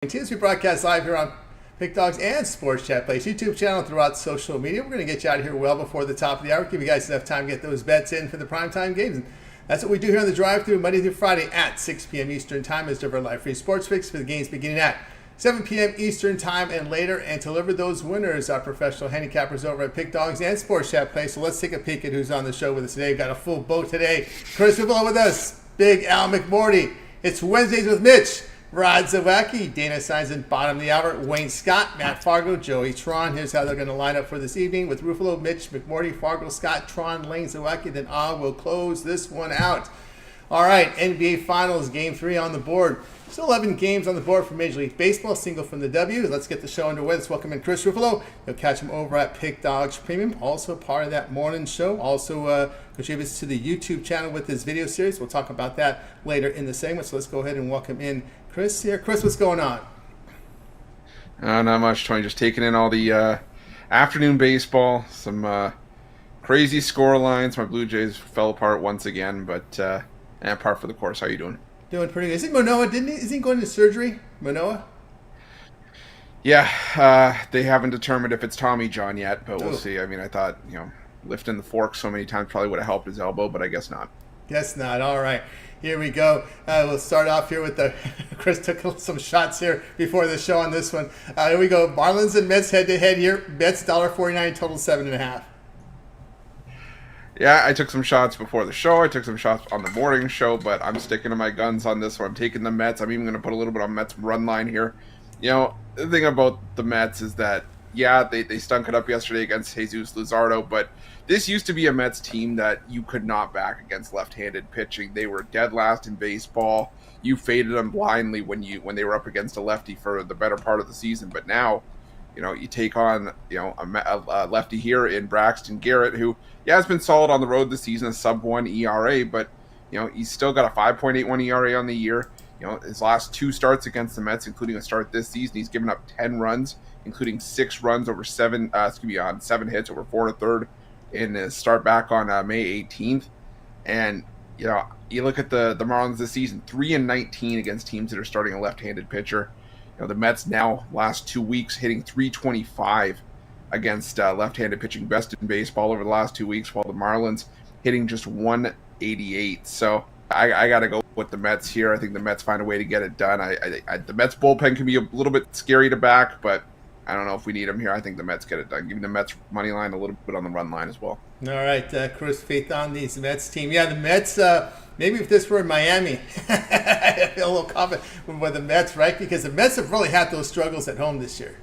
As we broadcast live here on Pick Dogs and Sports Chat Place YouTube channel throughout social media. We're going to get you out of here well before the top of the hour. Give you guys enough time to get those bets in for the primetime games. And that's what we do here on the drive-thru Monday through Friday at 6 p.m. Eastern Time as deliver live free sports fix for the games beginning at 7 p.m. Eastern Time and later. And to deliver those winners, our professional handicappers over at Pick Dogs and Sports Chat Place. So let's take a peek at who's on the show with us today. We've got a full boat today. Chris Ruffolo with us. Big Al McMorty. It's Wednesdays with Mitch. Rod Zawacki, Dana Seinson, bottom of the hour, Wayne Scott, Matt Fargo, Joey Tron. Here's how they're going to line up for this evening with Ruffolo, Mitch, McMorty, Fargo, Scott, Tron, Lane, Zawacki. Then will close this one out. All right, NBA Finals, Game 3 on the board. Still 11 games on the board for Major League Baseball, single from the W. Let's get the show underway. Let's welcome in Chris Ruffolo. You'll catch him over at Pick Dogs Premium, also part of that morning show. Also contributes to the YouTube channel with his video series. We'll talk about that later in the segment. So let's go ahead and welcome in Chris here. Chris, what's going on? Not much, Tony. Just taking in all the afternoon baseball. Some crazy score lines. My Blue Jays fell apart once again, but par for the course. How you doing? Doing pretty good. Isn't Manoah, isn't he going into surgery? Manoah? Yeah, they haven't determined if it's Tommy John yet, but we'll see. I mean, I thought, lifting the fork so many times probably would have helped his elbow, but I guess not. Guess not. All right. Here we go. We'll start off here with the Chris took some shots here before the show on this one. Here we go. Marlins and Mets head-to-head here. Mets $1.49, total 7.5. Yeah, I took some shots before the show. I took some shots on the morning show, but I'm sticking to my guns on this one. I'm taking the Mets. I'm even going to put a little bit on Mets run line here. The thing about the Mets is that, yeah, they stunk it up yesterday against Jesus Luzardo, but this used to be a Mets team that you could not back against left-handed pitching. They were dead last in baseball. You faded them blindly when they were up against a lefty for the better part of the season. But now, you take on a lefty here in Braxton Garrett, who has been solid on the road this season, a sub-1 ERA, but he's still got a 5.81 ERA on the year. His last two starts against the Mets, including a start this season, he's given up 10 runs, including 6 runs over on 7 hits over 4 1/3 in his start back on May 18th. And you look at the Marlins this season, 3-19 against teams that are starting a left-handed pitcher. The Mets now last 2 weeks hitting .325 against left-handed pitching, best in baseball over the last 2 weeks, while the Marlins hitting just .188. So I got to go with the Mets here. I think the Mets find a way to get it done. The Mets bullpen can be a little bit scary to back, but I don't know if we need them here. I think the Mets get it done. Giving the Mets money line, a little bit on the run line as well. All right, Chris, faith on these Mets team. Yeah, the Mets, maybe if this were in Miami, I feel a little confident with the Mets, right? Because the Mets have really had those struggles at home this year.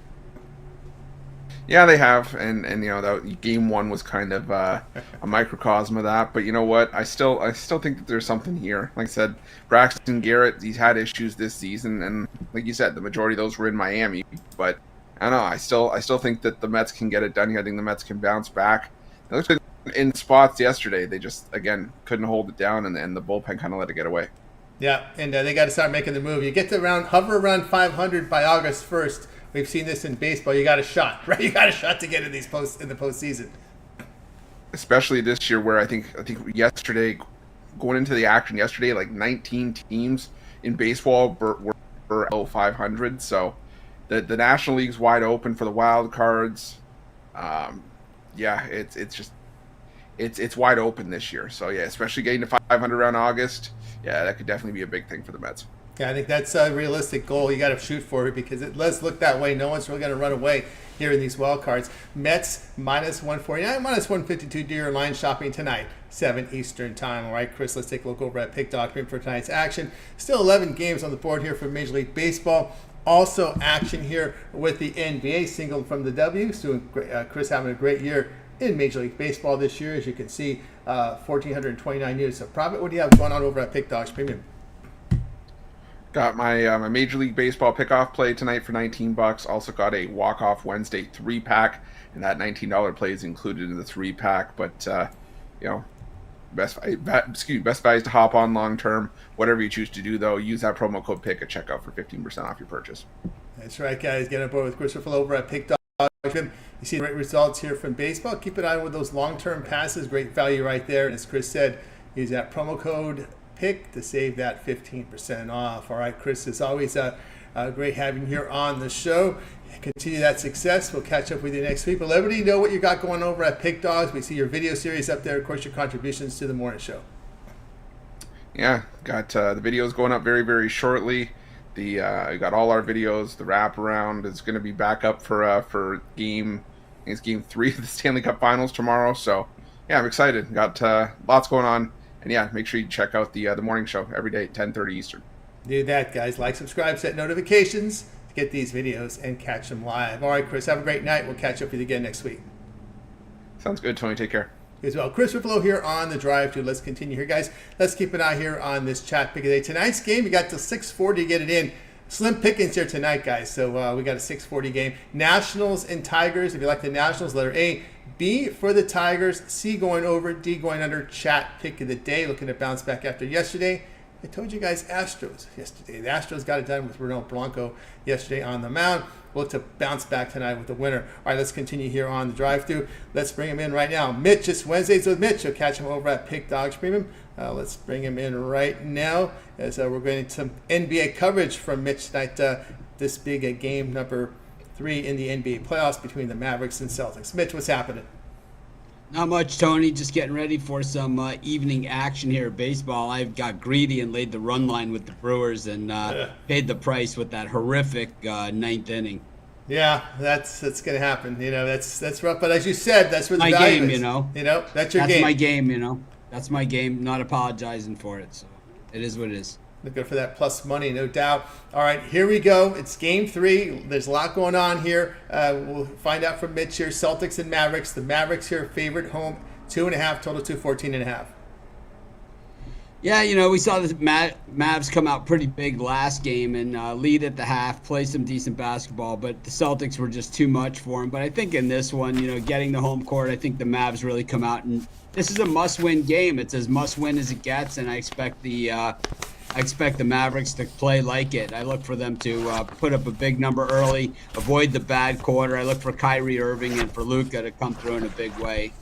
Yeah, they have, and that game 1 was kind of a microcosm of that. But you know what? I still think that there's something here. Like I said, Braxton Garrett, he's had issues this season, and like you said, the majority of those were in Miami. But I don't know. I still think that the Mets can get it done here. I think the Mets can bounce back. It looks like in spots yesterday, they just again couldn't hold it down, and the bullpen kind of let it get away. Yeah, and they got to start making the move. You get to hover around 500 by August 1st. We've seen this in baseball. You got a shot, right? You got a shot to get in the postseason. Especially this year, where I think yesterday, going into the action yesterday, like 19 teams in baseball were 500. So the National League's wide open for the wild cards. It's wide open this year. So yeah, especially getting to 500 around August. Yeah, that could definitely be a big thing for the Mets. Yeah, I think that's a realistic goal. You got to shoot for it because it does look that way. No one's really going to run away here in these wild cards. Mets -149, -152 deer line shopping tonight, 7 Eastern Time. All right, Chris, let's take a look over at Pick Dog for tonight's action. Still 11 games on the board here for Major League Baseball. Also action here with the NBA, single from the W. So Chris having a great year in Major League Baseball this year. As you can see, 1,429 units of profit. What do you have going on over at Pick Dogs Premium? Got my Major League Baseball pickoff play tonight for $19. Also got a walk-off Wednesday 3-pack, and that $19 play is included in the 3-pack. But best values to hop on long term. Whatever you choose to do, though, use that promo code PICK at checkout for 15% off your purchase. That's right, guys. Get on board with Chris Ruffolo over at Pick Dog. You see great results here from baseball. Keep an eye on those long-term passes. Great value right there. And as Chris said, use that promo code PICK to save that 15% off. All right, Chris, as always, Great having you here on the show. Continue that success. We'll catch up with you next week. But let everybody know what you got going over at Pick Dogs. We see your video series up there. Of course, your contributions to the morning show. Yeah, got the videos going up very, very shortly. We got all our videos. The wraparound is going to be back up for game 3 of the Stanley Cup Finals tomorrow. So, yeah, I'm excited. Got lots going on. And, yeah, make sure you check out the morning show every day at 10:30 Eastern. Do that, guys. Like, subscribe, set notifications to get these videos and catch them live. All right, Chris, have a great night. We'll catch up with you again next week. Sounds good, Tony. Take care. As well. Chris Ruffolo here on the drive to. Let's continue here, guys. Let's keep an eye here on this chat pick of the day. Tonight's game, we got till 6:40 to get it in. Slim pickings here tonight, guys. So we got a 6:40 game. Nationals and Tigers. If you like the Nationals, letter A. B for the Tigers. C going over. D going under. Chat pick of the day. Looking to bounce back after yesterday. I told you guys Astros yesterday. The Astros got it done with Ronald Blanco yesterday on the mound. Look to bounce back tonight with the winner. All right, let's continue here on the drive-thru. Let's bring him in right now. Mitch, it's Wednesdays with Mitch. You'll catch him over at Pick Dogs Premium. Let's bring him in right now as we're going to some NBA coverage from Mitch tonight. This big game number 3 in the NBA playoffs between the Mavericks and Celtics. Mitch, what's happening? Not much, Tony. Just getting ready for some evening action here at baseball. I've got greedy and laid the run line with the Brewers and paid the price with that horrific ninth inning. Yeah, that's going to happen. You know, that's rough. But as you said, that's where the my value game, is. you know. That's your game. That's my game, you know. That's my game. Not apologizing for it. So it is what it is. Looking for that plus money, no doubt. All right, here we go. It's game 3. There's a lot going on here. We'll find out from Mitch here. Celtics and Mavericks. The Mavericks here favored home 2.5, total 214.5. Yeah, you know, we saw the Mavs come out pretty big last game and lead at the half, play some decent basketball, but the Celtics were just too much for them. But I think in this one, you know, getting the home court, I think the Mavs really come out, and this is a must-win game. It's as must-win as it gets, and I expect the Mavericks to play like it. I look for them to put up a big number early, avoid the bad quarter. I look for Kyrie Irving and for Luka to come through in a big way.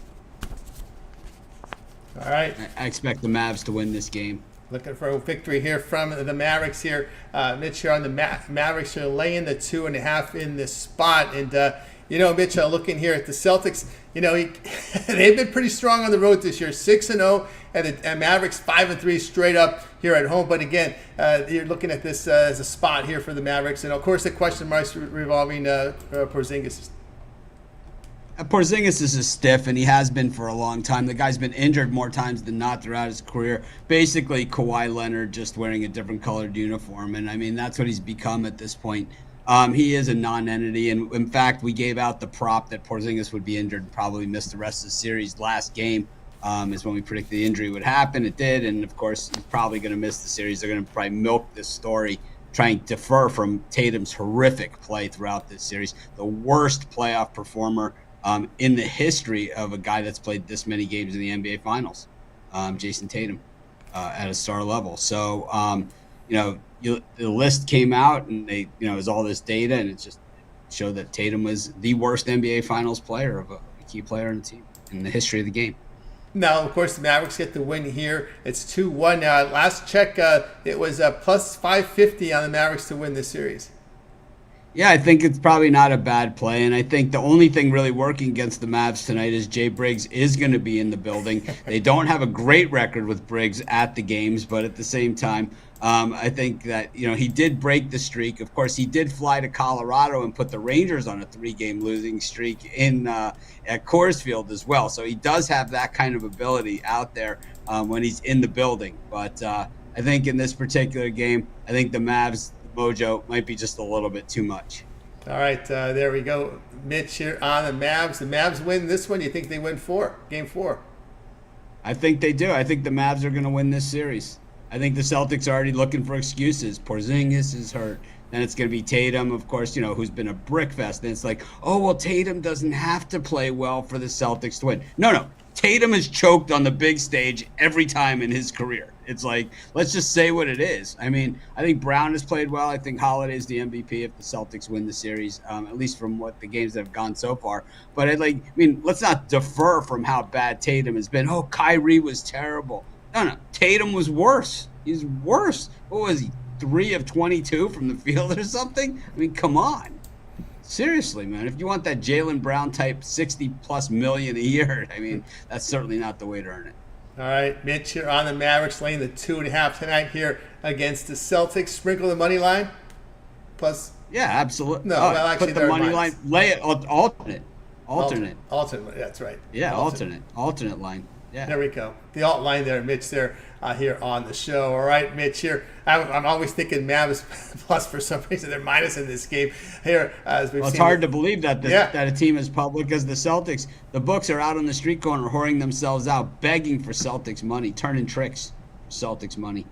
All right. I expect the Mavs to win this game. Looking for a victory here from the Mavericks here. Mitch here on the Mavericks here laying the 2.5 in this spot. And, you know, Mitch, looking here at the Celtics, you know, they've been pretty strong on the road this year. 6-0 and the Mavericks 5-3 straight up here at home. But again, you're looking at this as a spot here for the Mavericks. And, of course, the question marks revolving Porzingis. Porzingis is a stiff, and he has been for a long time. The guy's been injured more times than not throughout his career. Basically, Kawhi Leonard just wearing a different colored uniform, and I mean that's what he's become at this point. He is a non-entity, and in fact, we gave out the prop that Porzingis would be injured and probably miss the rest of the series. Last game is when we predicted the injury would happen. It did, and of course, he's probably going to miss the series. They're going to probably milk this story, trying to defer from Tatum's horrific play throughout this series, the worst playoff performer in the history of a guy that's played this many games in the NBA Finals, Jason Tatum, at a star level. So, you know, the list came out, and they, you know, it was all this data, and it just showed that Tatum was the worst NBA Finals player of a key player in the team in the history of the game. Now, of course, the Mavericks get the win here. It's 2-1 now. Last check, it was plus 550 on the Mavericks to win this series. Yeah, I think it's probably not a bad play, and I think the only thing really working against the Mavs tonight is Jay Briggs is going to be in the building. They don't have a great record with Briggs at the games, but at the same time, I think that, you know, he did break the streak. Of course, he did fly to Colorado and put the Rangers on a 3-game losing streak in at Coors Field as well. So he does have that kind of ability out there when he's in the building. But I think in this particular game, I think the Mavs mojo might be just a little bit too much. All right, there we go. Mitch here on the Mavs. The Mavs win this one. You think they win game 4? I think they do. I think the Mavs are going to win this series. I think the Celtics are already looking for excuses. Porzingis is hurt. Then it's going to be Tatum, of course, you know, who's been a brick fest. And it's like, oh, well, Tatum doesn't have to play well for the Celtics to win. No. Tatum has choked on the big stage every time in his career. It's like, let's just say what it is. I mean, I think Brown has played well. I think Holiday's the MVP if the Celtics win the series, at least from what the games that have gone so far. But let's not defer from how bad Tatum has been. Oh, Kyrie was terrible. No, Tatum was worse. He's worse. What was he? 3 of 22 from the field or something? I mean, come on. Seriously, man. If you want that Jaylen Brown type $60+ million a year, I mean, that's certainly not the way to earn it. All right, Mitch here on the Mavericks, laying the 2.5 tonight here against the Celtics. Sprinkle the money line. Plus, yeah, absolutely. No, well, actually, put the money line, lay it alternate. That's right. Yeah, alternate line. Yeah. There we go. The alt line there, Mitch, there here on the show. All right, Mitch here. I'm always thinking Mavs plus for some reason. They're minus in this game here. As we've well, it's seen hard to believe that that a team as public as the Celtics, the books are out on the street corner whoring themselves out, begging for Celtics money, turning tricks for Celtics money.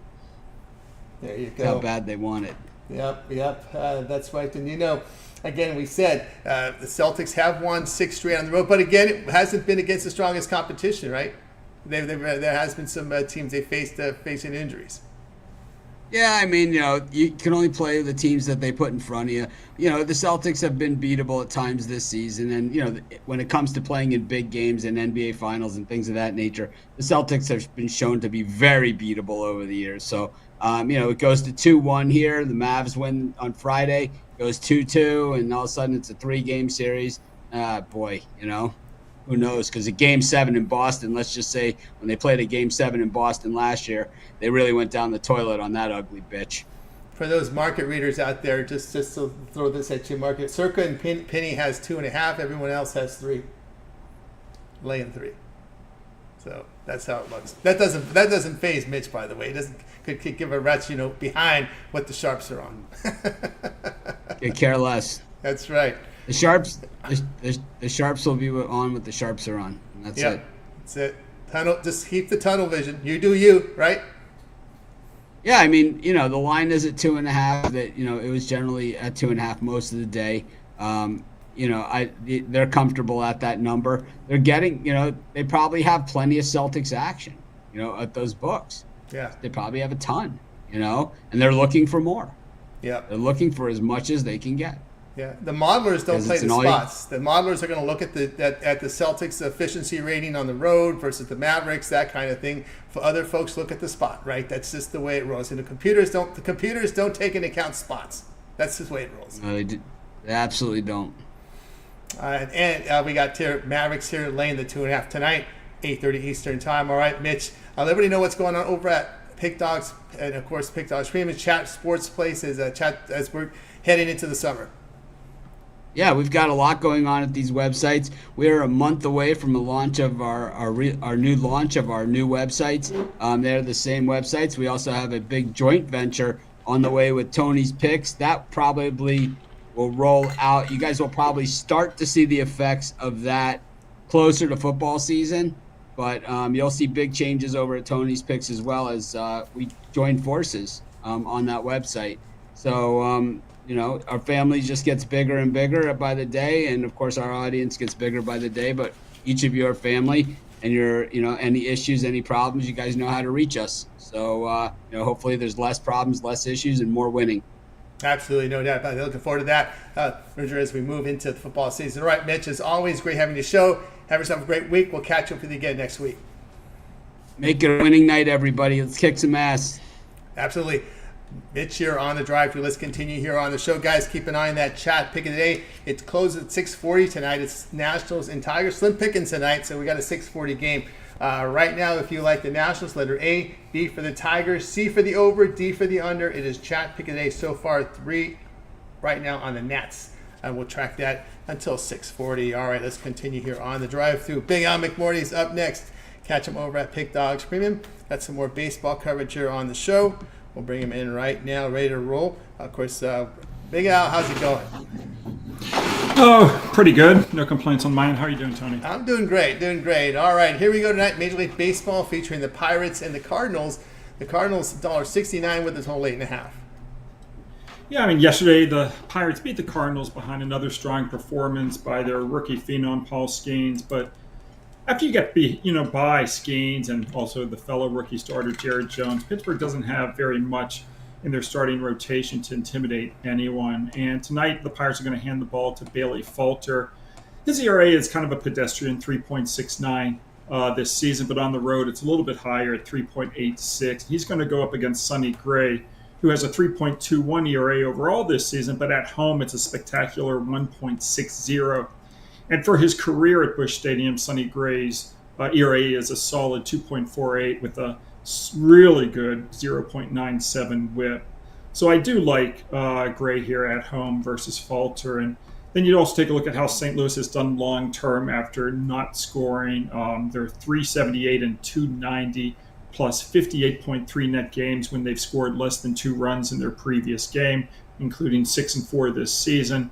There you go. That's how bad they want it. Yep. That's right. And again, we said the Celtics have won 6 straight on the road, but again, it hasn't been against the strongest competition, right? There has been some teams they faced facing injuries. Yeah, I mean, you can only play the teams that they put in front of you. The Celtics have been beatable at times this season, and when it comes to playing in big games and NBA Finals and things of that nature, the Celtics have been shown to be very beatable over the years. So, it goes to 2-1 here. The Mavs win on Friday, goes 2-2, and all of a sudden it's a 3-game series. Who knows? Because a Game 7 in Boston, let's just say when they played a Game 7 in Boston last year, they really went down the toilet on that ugly bitch. For those market readers out there, just to throw this at you, market, Circa and Penny has 2.5. Everyone else has 3. Laying 3. So that's how it looks. That doesn't faze Mitch, by the way. It could give a rat's behind what the sharps are on. Could care less. That's right. The sharps will be on what the sharps are on. And that's it. That's it. Just keep the tunnel vision. You do you, right? Yeah, I mean, the line is at 2.5. That it was generally at 2.5 most of the day. They're comfortable at that number. They're getting, they probably have plenty of Celtics action, at those books. Yeah. They probably have a ton, and they're looking for more. Yeah. They're looking for as much as they can get. Yeah, the modelers don't play the spots. The modelers are going to look at the Celtics efficiency rating on the road versus the Mavericks, that kind of thing. For other folks, look at the spot, right? That's just the way it rolls. And the computers don't take into account spots. That's just the way it rolls. No, they absolutely don't. And we got Mavericks here laying the 2.5 tonight, 8:30 Eastern time. All right, Mitch. Let everybody know what's going on over at Pick Dogs, and of course Pick Dogs Premium Chat Sports Place as we're heading into the summer. Yeah, we've got a lot going on at these websites. We're a month away from the launch of our new launch of our new websites. They're the same websites. We also have a big joint venture on the way with Tony's Picks. That probably will roll out. You guys will probably start to see the effects of that closer to football season. But you'll see big changes over at Tony's Picks as well as we join forces on that website. So, our family just gets bigger and bigger by the day. And, of course, our audience gets bigger by the day. But each of you are family. And any issues, any problems, you guys know how to reach us. So, hopefully there's less problems, less issues, and more winning. Absolutely, no doubt about it. Looking forward to that, as we move into the football season. All right, Mitch, as always, great having you show. Have yourself a great week. We'll catch up with you again next week. Make it a winning night, everybody. Let's kick some ass. Absolutely. Mitch here on the drive-thru. Let's continue here on the show. Guys, keep an eye on that chat pick of the day. It closes at 6:40 tonight. It's Nationals and Tigers. Slim pickings tonight, so we got a 6:40 game. Right now, if you like the Nationals, letter A, B for the Tigers, C for the over, D for the under. It is chat pick of the day so far, 3 right now on the Nats. And we'll track that until 6:40. All right, let's continue here on the drive-thru. Big Al McMorty's up next. Catch him over at Pick Dogs Premium. Got some more baseball coverage here on the show. We'll bring him in right now, ready to roll. Of course, Big Al, how's it going? Oh, pretty good. No complaints on mine. How are you doing, Tony? I'm doing great. All right, here we go tonight. Major League Baseball featuring the Pirates and the Cardinals. The Cardinals $1.69 with a total 8.5. Yeah, I mean, yesterday the Pirates beat the Cardinals behind another strong performance by their rookie phenom, Paul Skeens. But after you get by Skeens and also the fellow rookie starter, Jared Jones, Pittsburgh doesn't have very much in their starting rotation to intimidate anyone. And tonight, the Pirates are going to hand the ball to Bailey Falter. His ERA is kind of a pedestrian 3.69 this season, but on the road, it's a little bit higher at 3.86. He's going to go up against Sonny Gray, who has a 3.21 ERA overall this season, but at home it's a spectacular 1.60. And for his career at Busch Stadium, Sonny Gray's ERA is a solid 2.48 with a really good 0.97 whip. So I do like Gray here at home versus Falter. And then you'd also take a look at how St. Louis has done long term after not scoring. They're 378 and 290 plus 58.3 net games when they've scored less than 2 runs in their previous game, including 6 and 4 this season.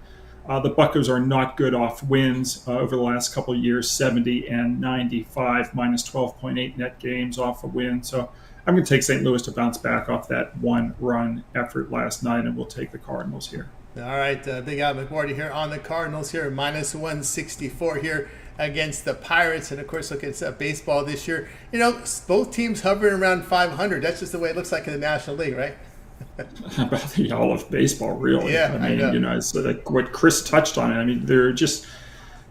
The Buccos are not good off wins over the last couple of years, 70 and 95, minus 12.8 net games off a win. So I'm going to take St. Louis to bounce back off that 1-run effort last night, and we'll take the Cardinals here. All right, Big Al McMorty here on the Cardinals here, minus 164 here against the Pirates. And, of course, look at baseball this year. You know, both teams hovering around 500. That's just the way it looks like in the National League, right? About all of baseball, really. Yeah, I mean, know. You know, it's like what Chris touched on. I mean, there are just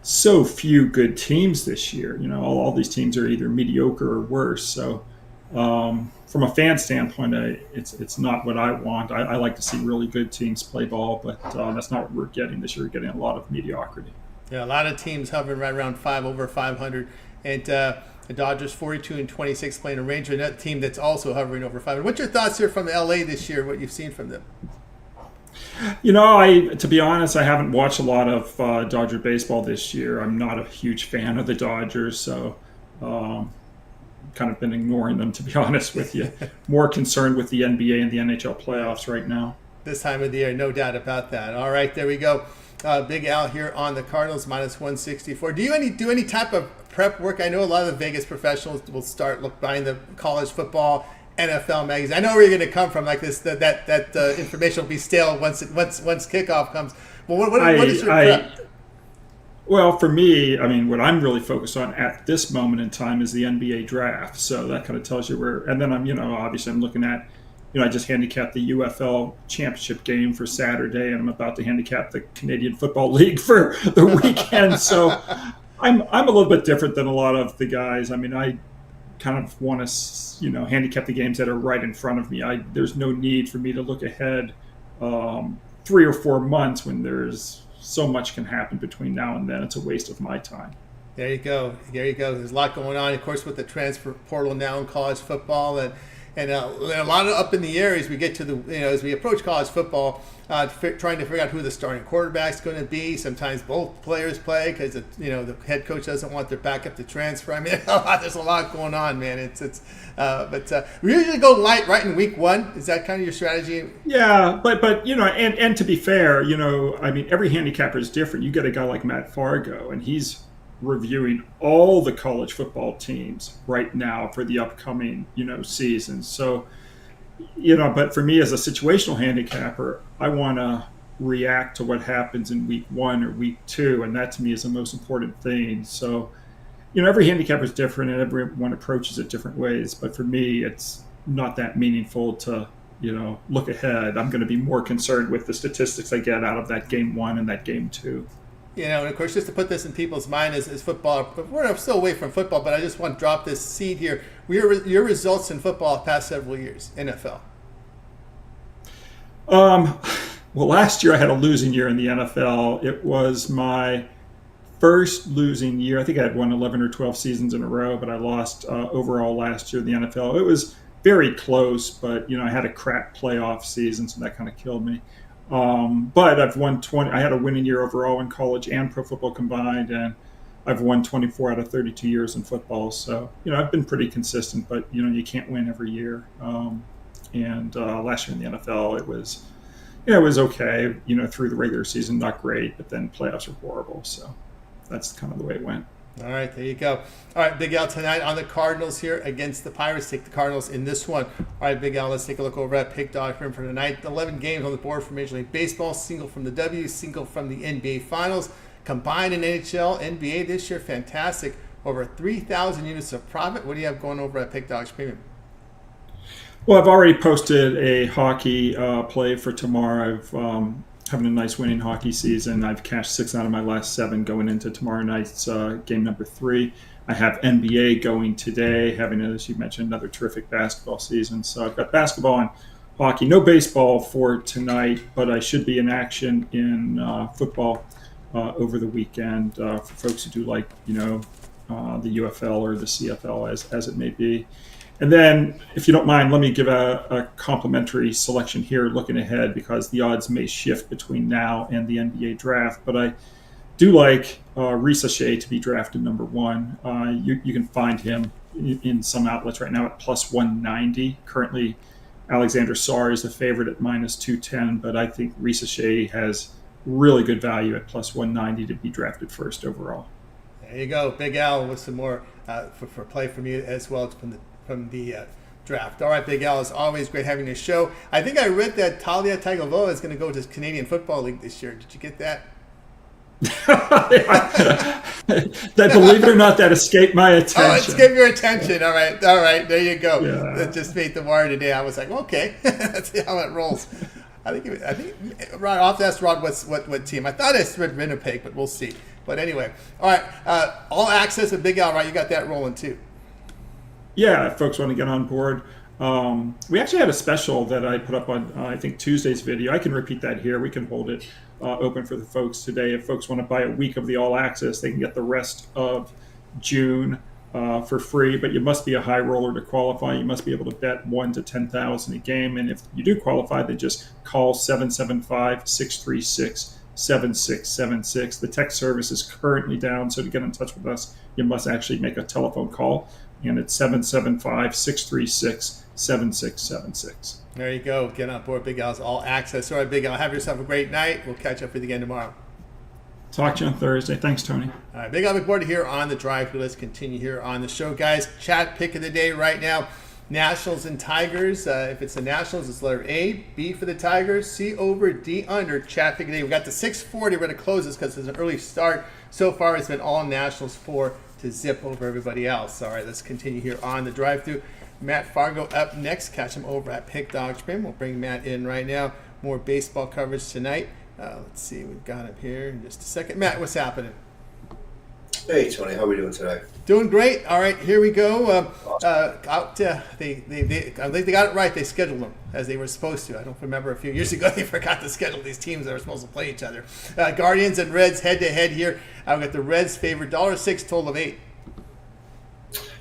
so few good teams this year. You know, all these teams are either mediocre or worse. So, from a fan standpoint, it's not what I want. I like to see really good teams play ball, but that's not what we're getting this year. We're getting a lot of mediocrity. Yeah, a lot of teams hovering right around over 500, and the Dodgers 42 and 26 playing a Ranger, another team that's also hovering over 500. What's your thoughts here from LA this year? What you've seen from them? You know, to be honest, I haven't watched a lot of Dodger baseball this year. I'm not a huge fan of the Dodgers, so kind of been ignoring them, to be honest with you. More concerned with the NBA and the NHL playoffs right now. This time of the year, no doubt about that. All right, there we go. Big Al here on the Cardinals, minus 164. Do you do any type of prep work? I know a lot of the Vegas professionals will start buying the college football, NFL magazine. I know where you're going to come from. Like this, that information will be stale once kickoff comes. Well, what is your prep? Well, for me, I mean, what I'm really focused on at this moment in time is the NBA draft. So that kind of tells you where. And then obviously I'm looking at. I just handicapped the UFL championship game for Saturday, and I'm about to handicap the Canadian Football League for the weekend. So I'm a little bit different than a lot of the guys. I mean, I kind of want to, handicap the games that are right in front of me. There's no need for me to look ahead 3 or 4 months when there's so much can happen between now and then. It's a waste of my time. There you go. There's a lot going on, of course, with the transfer portal now in college football, and a lot of up in the air as we get to as we approach college football, trying to figure out who the starting quarterback's going to be. Sometimes both players play because the head coach doesn't want their backup to transfer. I mean, there's a lot going on, man. But we usually go light right in week 1. Is that kind of your strategy? Yeah, but and to be fair, I mean, every handicapper is different. You get a guy like Matt Fargo, and he's reviewing all the college football teams right now for the upcoming season. So but for me as a situational handicapper, I want to react to what happens in week 1 or week 2, and that to me is the most important thing. So every handicapper is different and everyone approaches it different ways, but for me it's not that meaningful to look ahead. I'm going to be more concerned with the statistics I get out of that game 1 and that game 2. And of course, just to put this in people's mind as football, we're still away from football, but I just want to drop this seed here. Your results in football the past several years, NFL. Well, last year I had a losing year in the NFL. It was my first losing year. I think I had won 11 or 12 seasons in a row, but I lost overall last year in the NFL. It was very close, but I had a crap playoff season, so that kind of killed me. But I've won 20. I had a winning year overall in college and pro football combined, and I've won 24 out of 32 years in football. So I've been pretty consistent, but you can't win every year. And last year in the NFL, it was okay. Through the regular season, not great, but then playoffs were horrible. So that's kind of the way it went. All right, there you go. All right, Big Al, tonight on the Cardinals here against the Pirates. Take the Cardinals in this one. All right, Big Al, let's take a look over at Pick Dog for tonight. 11 games on the board for Major League Baseball. Single from the W, single from the NBA Finals. Combined in NHL, NBA this year, fantastic. Over 3,000 units of profit. What do you have going over at Pick Dogs Premium? Well, I've already posted a hockey play for tomorrow. I've having a nice winning hockey season. I've cashed 6 out of my last 7 going into tomorrow night's game number 3. I have NBA going today, having, as you mentioned, another terrific basketball season. So I've got basketball and hockey. No baseball for tonight, but I should be in action in football over the weekend for folks who do like, the UFL or the CFL as it may be. And then, if you don't mind, let me give a complimentary selection here looking ahead, because the odds may shift between now and the NBA draft. But I do like Ricochet to be drafted number 1. You can find him in some outlets right now at plus 190. Currently, Alexander Sarr is the favorite at minus 210, but I think Ricochet has really good value at plus 190 to be drafted first overall. There you go, Big Al, with some more for play from you as well from the draft. All right, Big Al, it's always great having this show. I think I read that Talia Tagovailoa is going to go to the Canadian Football League this year. Did you get that? That, believe it or not, that escaped my attention. Oh, it's give your attention. All right, there you go. Yeah. That just made the wire today. I was like, okay, that's how it rolls. I think Rod, I'll have to ask Rod what team. I thought it's Winnipeg, but we'll see. But anyway, all right, all access with Big Al, right? You got that rolling too. Yeah, if folks want to get on board. We actually had a special that I put up on, I think, Tuesday's video. I can repeat that here. We can hold it open for the folks today. If folks want to buy a week of the All Access, they can get the rest of June for free. But you must be a high roller to qualify. You must be able to bet 1 to 10,000 a game. And if you do qualify, then just call 775-636-7676. The text service is currently down, so to get in touch with us, you must actually make a telephone call. And it's 775-636-7676. There you go. Get on board Big Al's All Access. All right, Big Al, have yourself a great night. We'll catch up with you again tomorrow. Talk to you on Thursday. Thanks, Tony. All right, Big Al McBoard here on the drive. Let's continue here on the show, guys. Chat pick of the day right now. Nationals and Tigers. If it's the Nationals, it's letter A. B for the Tigers. C over, D under. Chat pick of the day. We got the 640. We're going to close this because it's an early start. So far, it's been all Nationals 4 to zip over everybody else. All right, let's continue here on the drive-thru. Matt Fargo up next. Catch him over at Pick Dog Spring. We'll bring Matt in right now. More baseball coverage tonight. Let's see, we've got him here in just a second. Matt, what's happening? Hey, Tony, how are we doing today? Doing great. All right, here we go. I think they got it right. They scheduled them as they were supposed to. I don't remember a few years ago they forgot to schedule these teams that were supposed to play each other. Guardians and Reds head-to-head here. I've got the Reds favored $1.06, total of 8.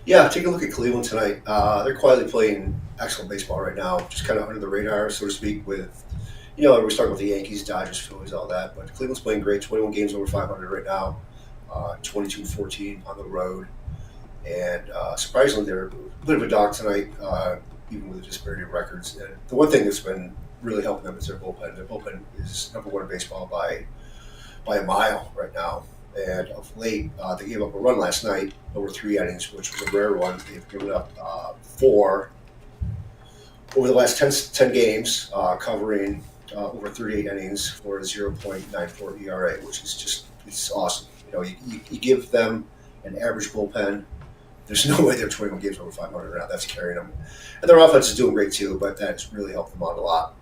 Yeah, take a look at Cleveland tonight. They're quietly playing excellent baseball right now, just kind of under the radar, so to speak, with, we're talking about the Yankees, Dodgers, Phillies, all that, but Cleveland's playing great, 21 games over 500 right now, 22-14 on the road, and surprisingly, they're a bit of a dog tonight, even with the disparity of records. And the one thing that's been really helping them is their bullpen. Their bullpen is number 1 in baseball by a mile right now. And of late, they gave up a run last night over 3 innings, which was a rare one. They've given up 4 over the last 10 games, covering over 38 innings for a 0.94 ERA, which is it's awesome. You give them an average bullpen. There's no way they're 21 games over 500 right now. That's carrying them. And their offense is doing great too, but that's really helped them out a lot.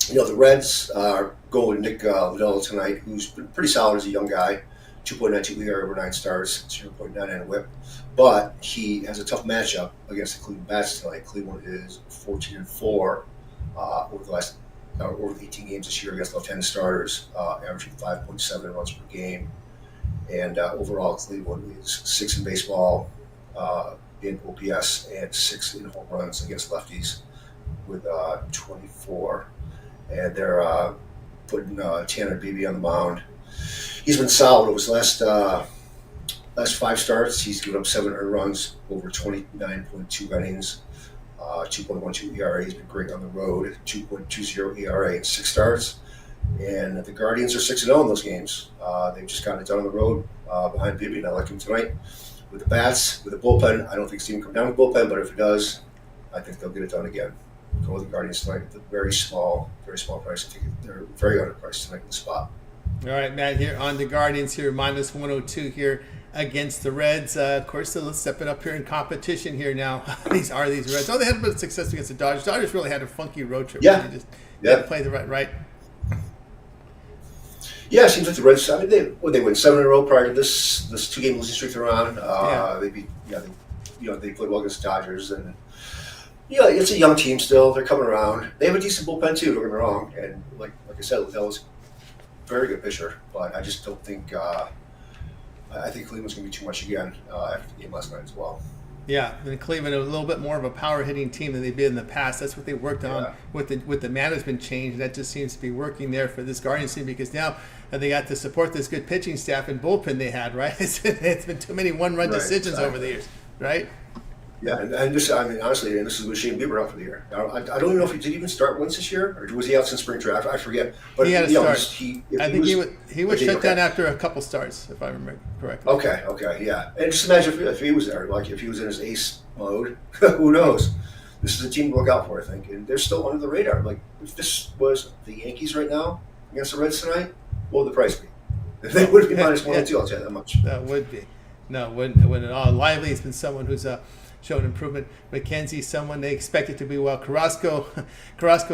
The Reds are going with Nick Liddell tonight, who's been pretty solid as a young guy. 2.92 ERA over 9 starts, 0.99 WHIP. But he has a tough matchup against the Cleveland Bats tonight. Cleveland is 14-4 over the 18 games this year against left-handed starters, averaging 5.7 runs per game. And overall, Cleveland is 6 in baseball in OPS and 6 in home runs against lefties with 24. And they're putting Tanner Beebe on the mound. He's been solid over his last 5 starts. He's given up 7 earned runs over 29.2 innings, 2.12 ERA. He's been great on the road, 2.20 ERA in 6 starts. And the Guardians are 6-0 in those games. They've just gotten it done on the road behind Beebe, and I like him tonight. With the bats, with the bullpen, I don't think Steven come down with the bullpen, but if it does, I think they'll get it done again. Go with the Guardians tonight at a very small price. I think they're very underpriced tonight in the spot. All right, Matt, here on the Guardians here, minus 102 here against the Reds. Of course, they're stepping up here in competition here now. these Reds. Oh, they had a bit of success against the Dodgers. Dodgers really had a funky road trip. Yeah. They had to play the right. Yeah, it seems like the Reds. I mean, they win 7 in a row prior to this 2-game losing streak they're on. They played well against the Dodgers, and Yeah, it's a young team still. They're coming around. They have a decent bullpen too. Don't get me wrong. And like I said, Liddell was a very good pitcher, but I just don't think. I think Cleveland's going to be too much again after the game last night as well. Yeah, and Cleveland a little bit more of a power hitting team than they've been in the past. That's what they worked on with the management change, and that just seems to be working there for this Guardians team because now they got to support this good pitching staff and bullpen they had. Right, it's been too many one-run decisions over the years. Right. Yeah, and this, I mean, honestly, and this is with Shane Bieber out for the year. I don't even know if he did even start once this year, or was he out since spring draft? I forget. But he had a start. I think he was shut down after a couple starts, if I remember correctly. Okay, yeah. And just imagine if he was there, like if he was in his ace mode, who knows? This is a team to look out for, I think. And they're still under the radar. Like, if this was the Yankees right now against the Reds tonight, what would the price be? They would be minus 1 or 2, I'll tell you that much. That would be. No, wouldn't at all. Lively's been someone who's shown improvement. McKenzie, someone they expected to be well. Carrasco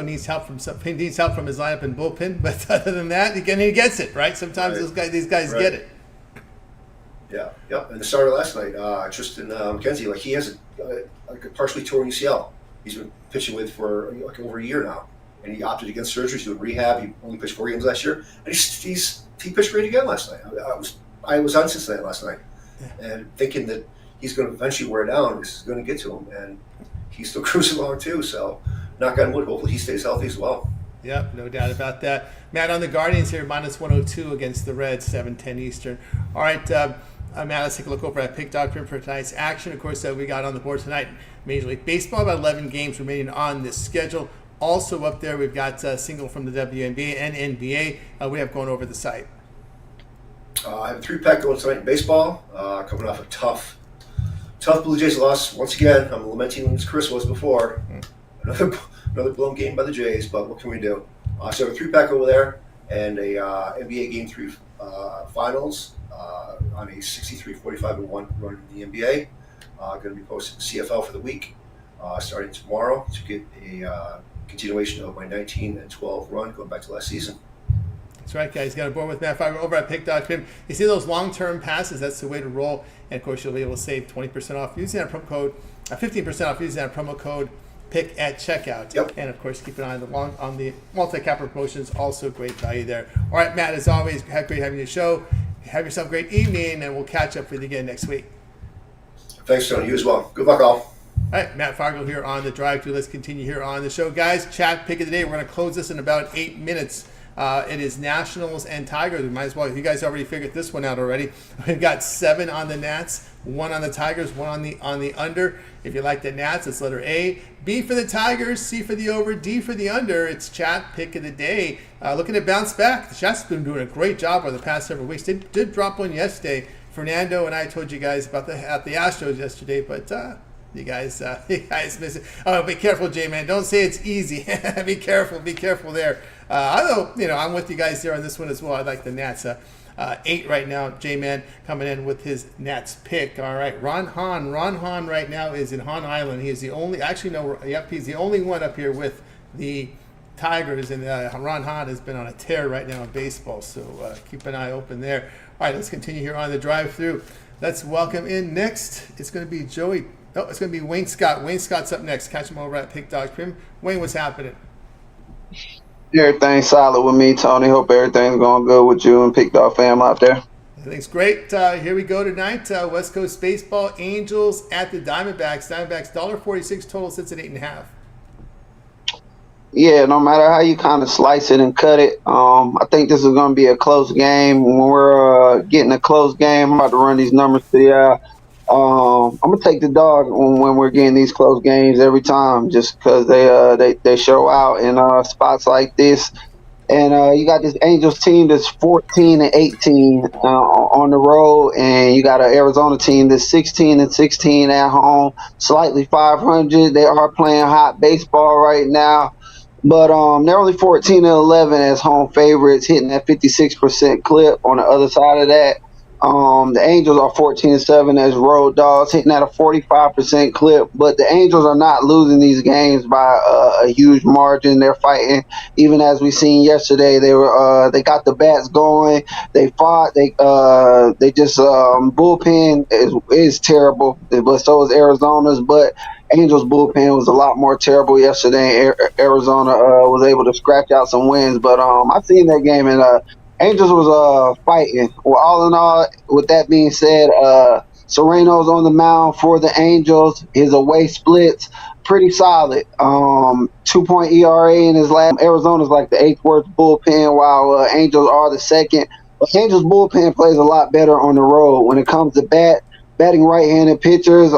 needs help from his lineup and bullpen, but other than that, he gets it right. Sometimes these guys get it. Yeah. And the starter last night, Tristan McKenzie, like he has a partially torn UCL. He's been pitching with for like over a year now, and he opted against surgery. He's doing rehab. He only pitched 4 games last year, and he pitched great again last night. I was on Cincinnati last night, and thinking that he's going to eventually wear down. This is going to get to him, and he's still cruising along too. So, knock on wood. Hopefully, he stays healthy as well. Yep, no doubt about that. Matt, on the Guardians here, minus 102 against the Reds, 7:10 Eastern. All right, Matt, let's take a look over at Pick Doctrine for tonight's action. Of course, we got on the board tonight Major League Baseball, about 11 games remaining on this schedule. Also up there, we've got single from the WNBA and NBA. We have going over the site. I have a 3-pack going tonight in baseball. Coming off a tough Blue Jays loss once again. I'm lamenting as Chris was before. Another blown game by the Jays, but what can we do? So I have a 3-pack over there and a NBA Game 3 finals on a 63-45-1 run in the NBA. Going to be posting the CFL for the week starting tomorrow to get a continuation of my 19-12 run going back to last season. That's right, guys. Got a board with Matt Fargo over at Pick Doctrine. You see those long-term passes? That's the way to roll. And of course, you'll be able to save 20% off using that promo code, 15% off using that promo code PICK at checkout. Yep. And of course, keep an eye on the multi-cap promotions. Also, great value there. All right, Matt. As always, great having you show. Have yourself a great evening, and we'll catch up with you again next week. Thanks, Tony. You as well. Good luck, all. All right, Matt Fargo here on the Drive Thru. Let's continue here on the show, guys. Chat pick of the day. We're going to close this in about 8 minutes. It is Nationals and Tigers. We might as well. You guys already figured this one out already. We've got 7 on the Nats, 1 on the Tigers, 1 on the under. If you like the Nats, it's letter A. B for the Tigers, C for the over, D for the under. It's Chat pick of the day. Looking to bounce back. The Chat's been doing a great job over the past several weeks. Did drop one yesterday. Fernando and I told you guys about the Astros yesterday, but you guys miss it. Oh, be careful, J-Man. Don't say it's easy. Be careful there. Although, I'm with you guys there on this one as well. I like the Nats. 8 right now. J-Man coming in with his Nats pick. All right, Ron Hahn right now is in Hahn Island. He is the only, he's the only one up here with the Tigers, and Ron Hahn has been on a tear right now in baseball, so keep an eye open there. All right, let's continue here on the drive-thru. Let's welcome in next. It's going to be Joey. No, it's going to be Wayne Scott. Wayne Scott's up next. Catch him over at Pick Doctrine. Wayne, what's happening? Everything's solid with me, Tony. Hope everything's going good with you and Pick Dog fam out there. Everything's great. Here we go tonight. West Coast Baseball. Angels at the Diamondbacks. Diamondbacks $1.46 total, sits at 8.5. Yeah, no matter how you kind of slice it and cut it, I think this is going to be a close game. When we're getting a close game, I'm about to run these numbers to you. I'm going to take the dog when we're getting these close games every time, just because they show out in spots like this. And you got this Angels team that's 14-18 on the road, and you got an Arizona team that's 16-16 at home, slightly 500. They are playing hot baseball right now. But they're only 14-11 as home favorites, hitting that 56% clip. On the other side of that, the Angels are 14-7 as road dogs, hitting at a 45% clip. But the Angels are not losing these games by a huge margin. They're fighting, even as we seen yesterday. They got the bats going. They fought. They just bullpen is terrible, but so is Arizona's. But Angels bullpen was a lot more terrible yesterday. Arizona was able to scratch out some wins, but I seen that game, and Angels was fighting. Well, all in all, with that being said, Sereno's on the mound for the Angels. His away splits pretty solid. 2-point ERA in his last. Arizona's like the 8th worst bullpen, while Angels are the 2nd. But Angels bullpen plays a lot better on the road when it comes to batting right-handed pitchers.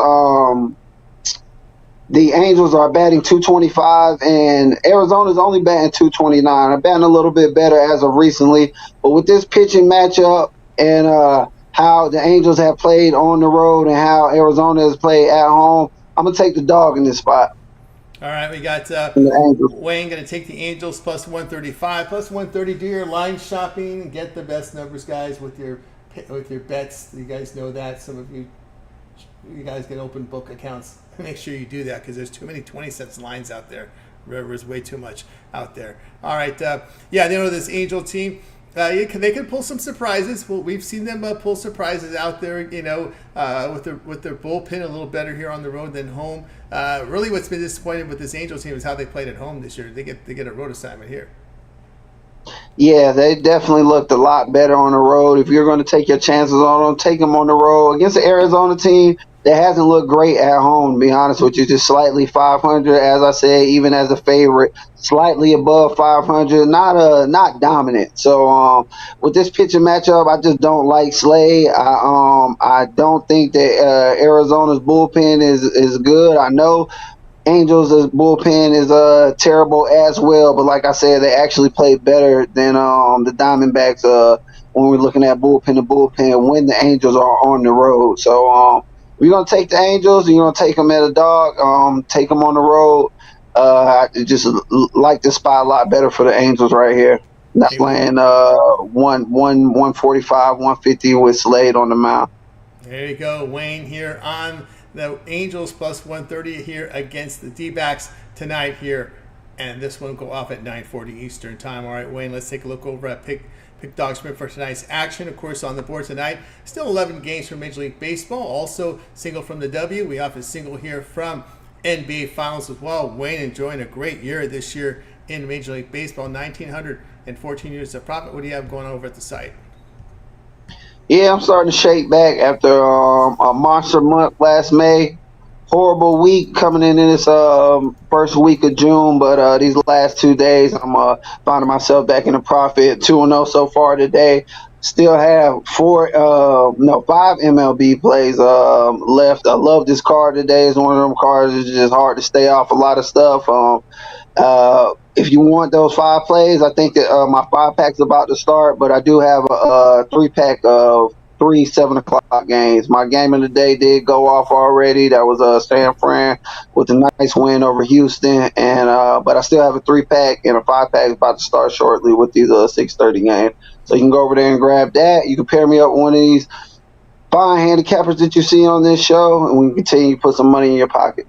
The Angels are batting 225, and Arizona's only batting 229. They're batting a little bit better as of recently, but with this pitching matchup and how the Angels have played on the road and how Arizona has played at home, I'm going to take the dog in this spot. All right, we got Wayne going to take the Angels plus 135, plus 130. Do your line shopping and get the best numbers, guys, with your bets. You guys know that. Some of you guys can open book accounts. Make sure you do that because there's too many 20 cents lines out there. There's way too much out there. All right, they know this Angel team. They can pull some surprises. Well, we've seen them pull surprises out there, with their bullpen a little better here on the road than home. Really, what's been disappointing with this Angel team is how they played at home this year. They get a road assignment here. Yeah, they definitely looked a lot better on the road. If you're going to take your chances on them, take them on the road against the Arizona team that hasn't looked great at home, to be honest with you. Just slightly 500, as I said, even as a favorite, slightly above 500, not dominant. So with this pitching matchup, I just don't like Slade. I don't think that Arizona's bullpen is good. I know Angels' bullpen is terrible as well, but like I said, they actually played better than the Diamondbacks when we're looking at bullpen to bullpen when the Angels are on the road. So we're going to take the Angels, and you're going to take them at a dog, take them on the road. I just like this spot a lot better for the Angels right here. Not playing 145, 150 with Slade on the mound. There you go, Wayne here on the Angels plus 130 here against the D-backs tonight here. And this one will go off at 9:40 Eastern time. All right, Wayne, let's take a look over at Pick Dog Sprint for tonight's action. Of course, on the board tonight, still 11 games from Major League Baseball. Also, single from the W. We have a single here from NBA Finals as well. Wayne enjoying a great year this year in Major League Baseball. 1,914 units of profit. What do you have going on over at the site? Yeah, I'm starting to shake back after a monster month last May. Horrible week coming in this first week of June, but these last 2 days I'm finding myself back in a profit. 2-0 so far today. Still have 5 MLB plays left. I love this card today. It's one of them cards that's just hard to stay off a lot of stuff. If you want those 5 plays, I think that my 5-pack's about to start, but I do have a 3-pack of 3 7:00 games. My game of the day did go off already. That was San Fran with a nice win over Houston, and but I still have a 3-pack and a 5-pack about to start shortly with these 6:30 games. So you can go over there and grab that. You can pair me up with one of these fine handicappers that you see on this show, and we can continue to put some money in your pocket.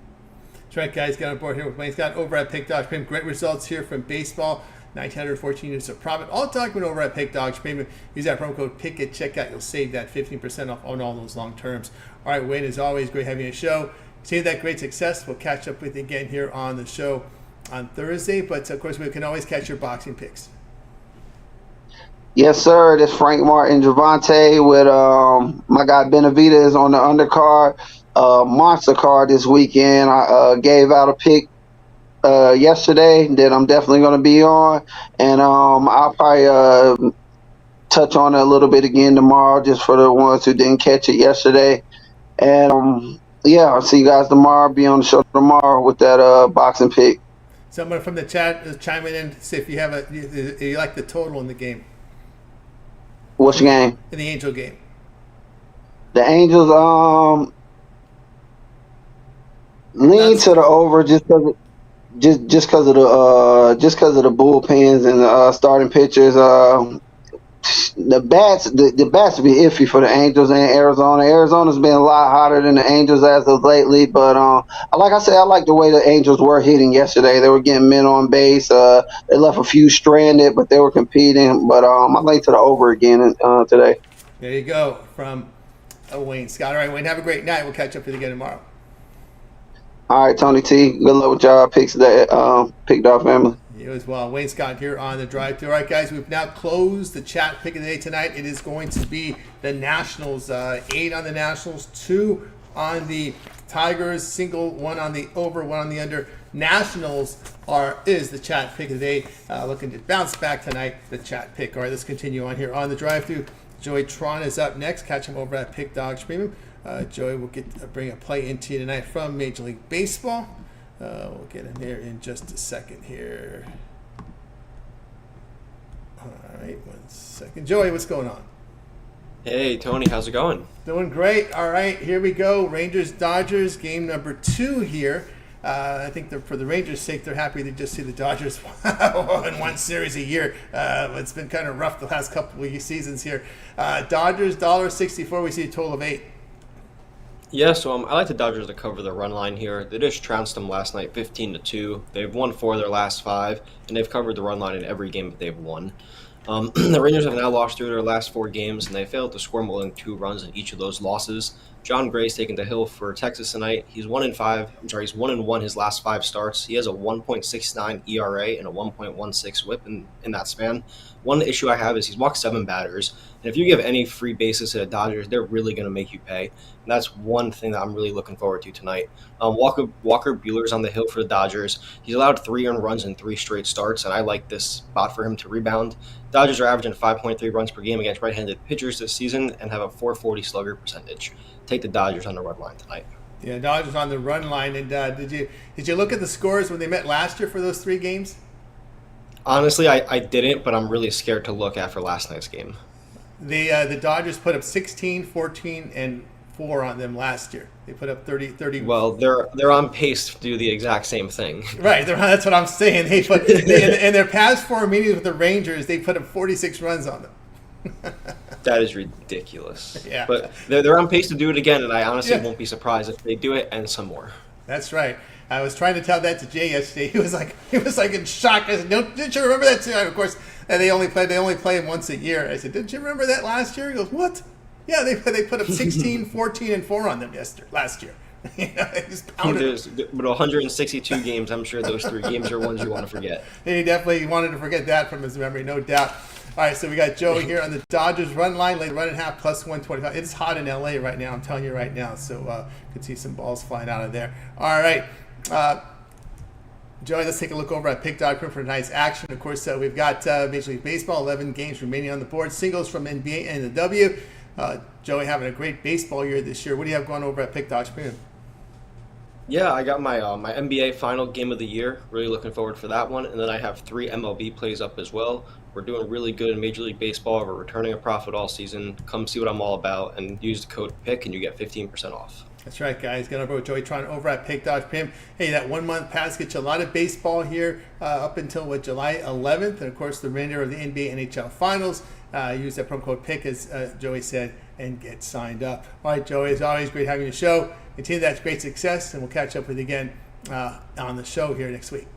That's right, guys. Got on board here with Wayne Scott over at Pick Dog Premium. Great results here from baseball. 1,914 units of profit. All document over at Pick Dogs Premium. Use that promo code PICK at checkout. You'll save that 15% off on all those long terms. All right, Wayne, as always, great having you on the show. See that great success. We'll catch up with you again here on the show on Thursday. But, of course, we can always catch your boxing picks. Yes, sir. This Frank Martin Javante with my guy Benavidez on the undercard. Monster card this weekend. I gave out a pick yesterday that I'm definitely going to be on, and I'll probably touch on it a little bit again tomorrow just for the ones who didn't catch it yesterday. And I'll see you guys tomorrow. Be on the show tomorrow with that boxing pick. Someone from the chat is chiming in to see if you have you like the total in the game. Which game? In the Angel game. The Angels lean to the over just because of the bullpens and the starting pitchers. The bats be iffy for the Angels and Arizona. Arizona's been a lot hotter than the Angels as of lately, but like I said, I like the way the Angels were hitting yesterday. They were getting men on base. They left a few stranded, but they were competing. But I like to the over again today. There you go from Wayne Scott. All right, Wayne, have a great night. We'll catch up with you again tomorrow. All right, Tony T. Good luck with y'all picks that Pick Dog family. You as well. Wayne Scott here on the drive-thru. All right, guys, we've now closed the chat pick of the day tonight. It is going to be the Nationals. 8 on the Nationals, 2 on the Tigers, single, 1 on the over, 1 on the under. Nationals is the chat pick of the day. Looking to bounce back tonight, the chat pick. All right, let's continue on here on the drive-thru. Joey Tron is up next. Catch him over at Pick Dogs Premium. Joey will bring a play into you tonight from Major League Baseball. We'll get him here in just a second here. All right, 1 second. Joey, what's going on? Hey, Tony, how's it going? Doing great. All right, here we go. Rangers-Dodgers, game number 2 here. I think for the Rangers' sake, they're happy to just see the Dodgers in one series a year. It's been kind of rough the last couple of seasons here. Dodgers, $1.64. We see a total of 8. Yeah, so I like the Dodgers to cover the run line here. They just trounced them last night, 15-2. They've won 4 of their last 5, and they've covered the run line in every game that they've won. The Rangers have now lost 3 of their last 4 games, and they failed to score more than 2 runs in each of those losses. John Gray's taken the hill for Texas tonight. He's 1-1 his last 5 starts. He has a 1.69 ERA and a 1.16 WHIP in that span. One issue I have is he's walked 7 batters, and if you give any free bases to the Dodgers, they're really going to make you pay. And that's one thing that I'm really looking forward to tonight. Walker Buehler's on the hill for the Dodgers. He's allowed 3 earned runs in 3 straight starts, and I like this spot for him to rebound. Dodgers are averaging 5.3 runs per game against right-handed pitchers this season and have a .440 slugger percentage. Take the Dodgers on the run line tonight. Yeah, Dodgers on the run line. And did you look at the scores when they met last year for those 3 games? Honestly, I didn't, but I'm really scared to look after last night's game. The Dodgers put up 16, 14, and 4 on them last year. They put up 30. Well, they're on pace to do the exact same thing. Right, that's what I'm saying. In their past 4 meetings with the Rangers, they put up 46 runs on them. That is ridiculous. Yeah. But they're on pace to do it again, and I honestly won't be surprised if they do it and some more. That's right. I was trying to tell that to Jay yesterday. He was like in shock. I said, "Didn't you remember that too?" And of course, they only play them once a year. I said, "Didn't you remember that last year?" He goes, "What?" Yeah, they put up 16, 14, and 4 on them last year. They just pounded. But 162 games, I'm sure those 3 games are ones you want to forget. He definitely wanted to forget that from his memory, no doubt. All right, so we got Joey here on the Dodgers run line, late run and a half, plus 125. It's hot in LA right now, I'm telling you right now. So you can see some balls flying out of there. All right. Joey, let's take a look over at Pick Dog for tonight's action. Of course, we've got Major League Baseball, 11 games remaining on the board. Singles from NBA and the W. Joey having a great baseball year this year. What do you have going over at Pick Dogs Premium? Yeah, I got my my NBA final game of the year. Really looking forward for that one. And then I have 3 MLB plays up as well. We're doing really good in Major League Baseball. We're returning a profit all season. Come see what I'm all about and use the code PICK and you get 15% off. That's right, guys. Get over with Joey Tron over at Pick Dodge Premium. Hey, that 1 month pass gets you a lot of baseball here up until July 11th. And, of course, the remainder of the NBA NHL Finals. Use that promo code PICK, as Joey said, and get signed up. All right, Joey, it's always great having you show. Continue that great success, and we'll catch up with you again on the show here next week.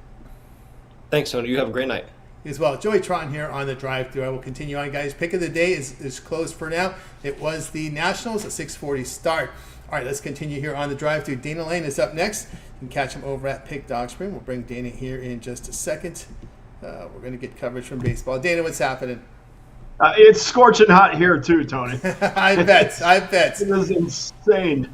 Thanks, Tony. You have a great night. As well. Joey Tron here on the drive-thru. I will continue on, guys. Pick of the day is closed for now. It was the Nationals, a 6:40 start. All right, let's continue here on the drive-thru. Dana Lane is up next. You can catch him over at Pick Dog Spring. We'll bring Dana here in just a second. We're going to get coverage from baseball. Dana, what's happening? It's scorching hot here too, Tony. I bet. It is insane.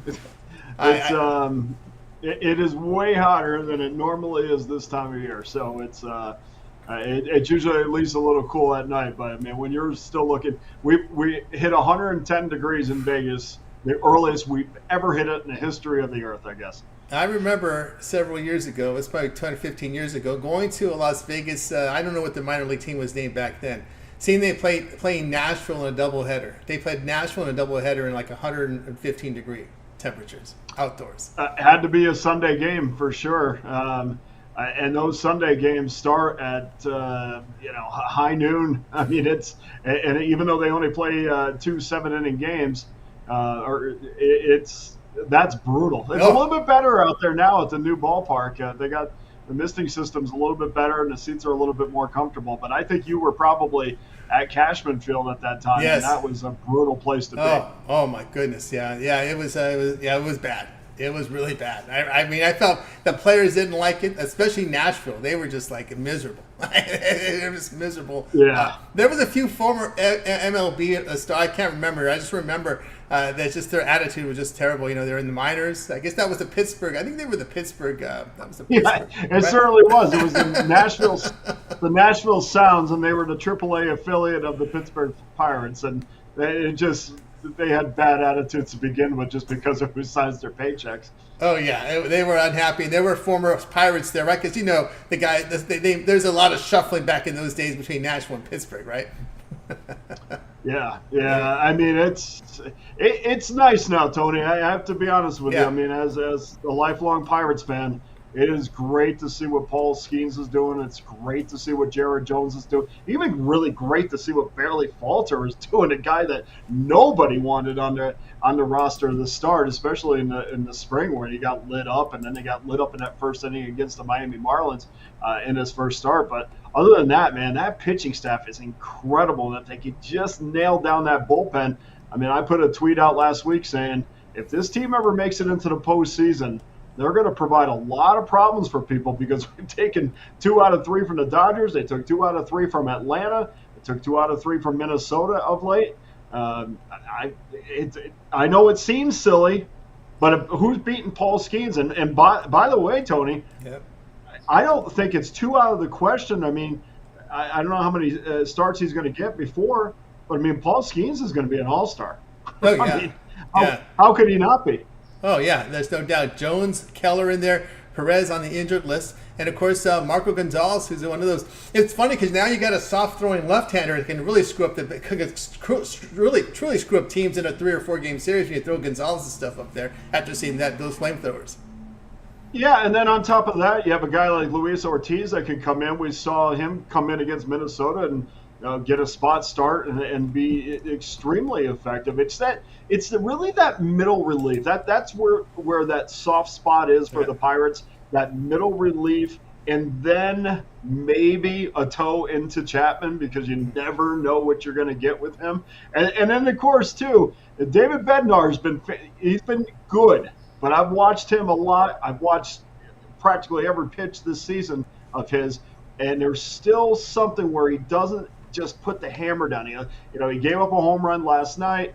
It is way hotter than it normally is this time of year. So it's usually at least a little cool at night. But I mean, when you're still looking, we hit 110 degrees in Vegas, the earliest we've ever hit it in the history of the earth, I guess. I remember several years ago, it was probably 10 or 15 years ago, going to a Las Vegas, I don't know what the minor league team was named back then, seeing they playing Nashville in a doubleheader. They played Nashville in a doubleheader in like 115 degree temperatures outdoors. Had to be a Sunday game for sure. And those Sunday games start at high noon. I mean, and even though they only play 2 7-inning games, that's brutal. It's a little bit better out there now at the new ballpark. They got the misting system's a little bit better and the seats are a little bit more comfortable. But I think you were probably at Cashman Field at that time. Yes. And that was a brutal place to be. Oh my goodness. Yeah. It was bad. It was really bad. I mean, I felt the players didn't like it, especially Nashville. They were just like miserable. They were just miserable. Yeah. There was a few former MLB star. I can't remember. I just remember that just their attitude was just terrible. You know, they're in the minors. I guess that was the Pittsburgh. I think they were the Pittsburgh. That was the Pittsburgh. Yeah, it certainly was. It was the Nashville Sounds, and they were the AAA affiliate of the Pittsburgh Pirates, and they had bad attitudes to begin with just because of who signs their paychecks. Oh yeah, they were unhappy. There were former Pirates there, right? Because you know the guy. There's a lot of shuffling back in those days between Nashville and Pittsburgh, right? Yeah. I mean, it's nice now, Tony. I have to be honest with you. I mean, as a lifelong Pirates fan, it is great to see what Paul Skeens is doing. It's great to see what Jared Jones is doing. Even really great to see what Barely Falter is doing, a guy that nobody wanted on the roster at the start, especially in the spring where he got lit up, and then they got lit up in that first inning against the Miami Marlins in his first start. But other than that, man, that pitching staff is incredible. That they could just nail down that bullpen. I mean, I put a tweet out last week saying if this team ever makes it into the postseason, they're going to provide a lot of problems for people because we've taken 2 out of 3 from the Dodgers. They took 2 out of 3 from Atlanta. They took 2 out of 3 from Minnesota of late. I know it seems silly, but who's beating Paul Skeens? And by the way, Tony, I don't think it's too out of the question. I mean, I don't know how many starts he's going to get before, but I mean, Paul Skeens is going to be an all-star. Oh, yeah. I mean, how could he not be? Oh, yeah, there's no doubt. Jones, Keller in there, Perez on the injured list, and, of course, Marco Gonzalez, who's one of those. It's funny because now you got a soft-throwing left-hander that can really screw up truly screw up teams in a 3 or 4 game series when you throw Gonzalez's stuff up there after seeing those flamethrowers. Yeah, and then on top of that, you have a guy like Luis Ortiz that could come in. We saw him come in against Minnesota and get a spot start and be extremely effective. It's really that middle relief. That's where that soft spot is for the Pirates. That middle relief, and then maybe a toe into Chapman because you never know what you're going to get with him. And then of course too, David Bednar's been good, but I've watched him a lot. I've watched practically every pitch this season of his, and there's still something where he doesn't just put the hammer down. He gave up a home run last night.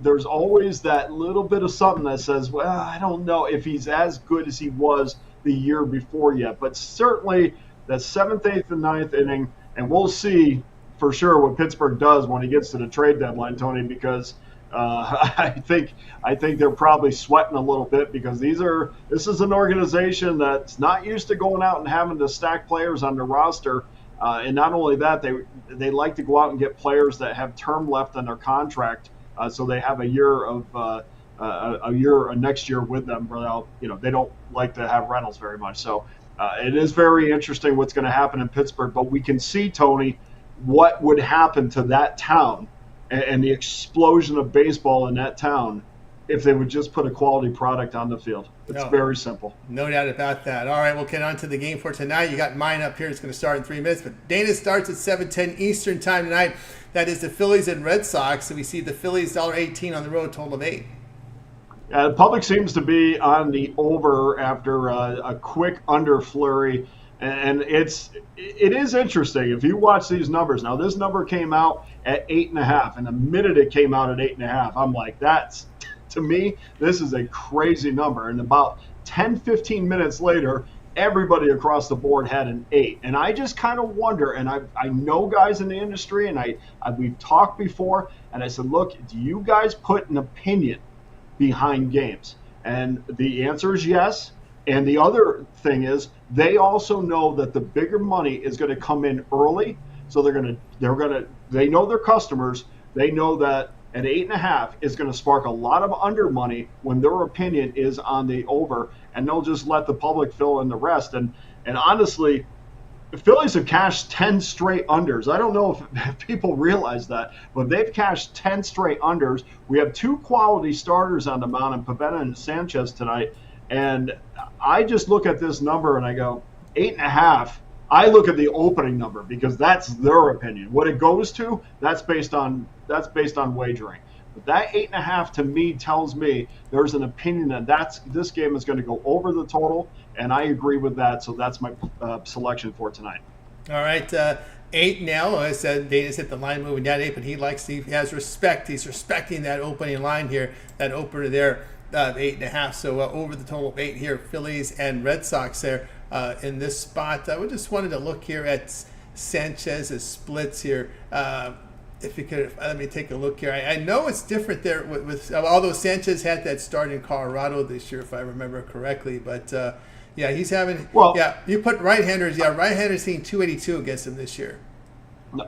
There's always that little bit of something that says, well, I don't know if he's as good as he was the year before yet. But certainly that 7th, 8th, and 9th inning, and we'll see for sure what Pittsburgh does when he gets to the trade deadline, Tony, because I think they're probably sweating a little bit because this is an organization that's not used to going out and having to stack players on their roster. And not only that, they like to go out and get players that have term left on their contract, so they have a year next year with them. They don't like to have rentals very much. So it is very interesting what's going to happen in Pittsburgh. But we can see, Tony, what would happen to that town and the explosion of baseball in that town if they would just put a quality product on the field. It's very simple. No doubt about that. All right, we'll get on to the game for tonight. You got mine up here. It's going to start in 3 minutes. But Dana starts at 7:10 Eastern time tonight. That is the Phillies and Red Sox. So we see the Phillies $1.18 on the road, total of 8. The public seems to be on the over after a quick under flurry. And it is interesting. If you watch these numbers, now this number came out at 8.5. And the minute it came out at 8.5, I'm like, to me, this is a crazy number. And about 10, 15 minutes later, everybody across the board had an 8. And I just kind of wonder, and I know guys in the industry, and we've talked before, and I said, look, do you guys put an opinion behind games? And the answer is yes. And the other thing is they also know that the bigger money is going to come in early. So they know their customers. They know that an 8.5 is going to spark a lot of under money when their opinion is on the over, and they'll just let the public fill in the rest. And honestly, the Phillies have cashed 10 straight unders. I don't know if people realize that, but they've cashed 10 straight unders. We have 2 quality starters on the mound, in Pivetta and Sanchez tonight. And I just look at this number and I go, 8.5. I look at the opening number because that's their opinion. What it goes to, that's based on wagering. But that 8.5 to me tells me there's an opinion that this game is going to go over the total, and I agree with that. So that's my selection for tonight. All right, 8 now. I said Dana's hit the line moving down 8, but he has respect. He's respecting that opening line here, that opener there, 8.5. So over the total of 8 here, Phillies and Red Sox there in this spot. I just wanted to look here at Sanchez's splits here. If you could, let me take a look here. I know it's different there with although Sanchez had that start in Colorado this year, if I remember correctly, but. Yeah, he's having. Well, yeah, you put right-handers. Yeah, right-handers seeing 282 against him this year.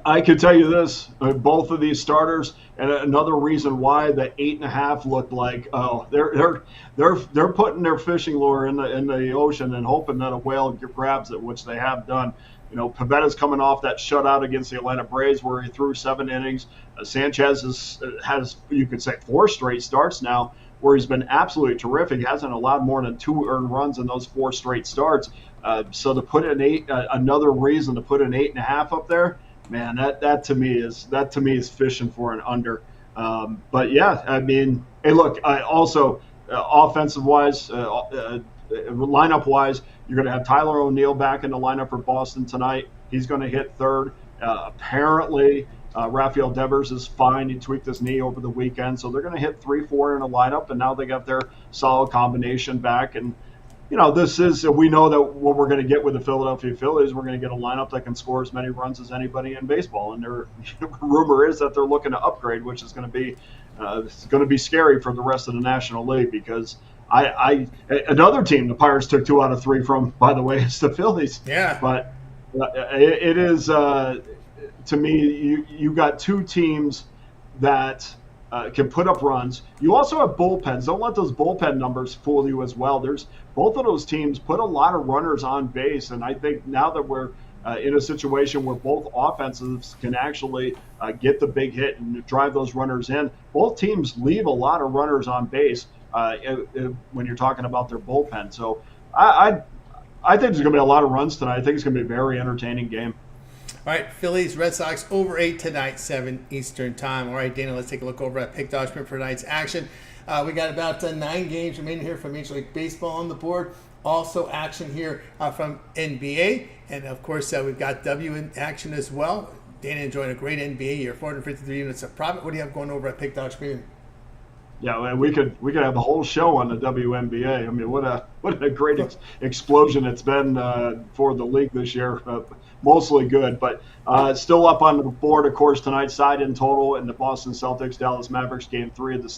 I could tell you this: both of these starters, and another reason why the 8.5 looked like they're putting their fishing lure in the ocean and hoping that a whale grabs it, which they have done. You know, Pavetta's coming off that shutout against the Atlanta Braves where he threw 7 innings. Sanchez has, you could say, 4 straight starts now, where he's been absolutely terrific. He hasn't allowed more than 2 earned runs in those 4 straight starts. So to put an 8, another reason to put an 8.5 up there, man, that to me is fishing for an under. But yeah, I mean, hey, look, also offensive wise, lineup wise, you're going to have Tyler O'Neill back in the lineup for Boston tonight. He's going to hit third. Apparently. Rafael Devers is fine. He tweaked his knee over the weekend. So they're going to hit 3-4 in a lineup, and now they got their solid combination back. And, you know, we know that what we're going to get with the Philadelphia Phillies, we're going to get a lineup that can score as many runs as anybody in baseball. And their rumor is that they're looking to upgrade, which is going to be scary for the rest of the National League because another team the Pirates took 2 out of 3 from, by the way, is the Phillies. Yeah. But it is to me, you got 2 teams that can put up runs. You also have bullpens. Don't let those bullpen numbers fool you as well. Both of those teams put a lot of runners on base, and I think now that we're in a situation where both offenses can actually get the big hit and drive those runners in, both teams leave a lot of runners on base when you're talking about their bullpen. So I think there's going to be a lot of runs tonight. I think it's going to be a very entertaining game. All right, Phillies, Red Sox over 8 tonight, 7 Eastern time. All right, Dana, let's take a look over at Pick Dodge for tonight's action. We got about 9 games remaining here from Major League Baseball on the board. Also action here from NBA. And, of course, we've got W in action as well. Dana enjoying a great NBA year, 453 units of profit. What do you have going over at Pick Dodge Premium? Yeah, we could have the whole show on the WNBA. I mean, what a great explosion it's been for the league this year. Mostly good, but still up on the board, of course, tonight. Side in total in the Boston Celtics Dallas Mavericks Game 3 of the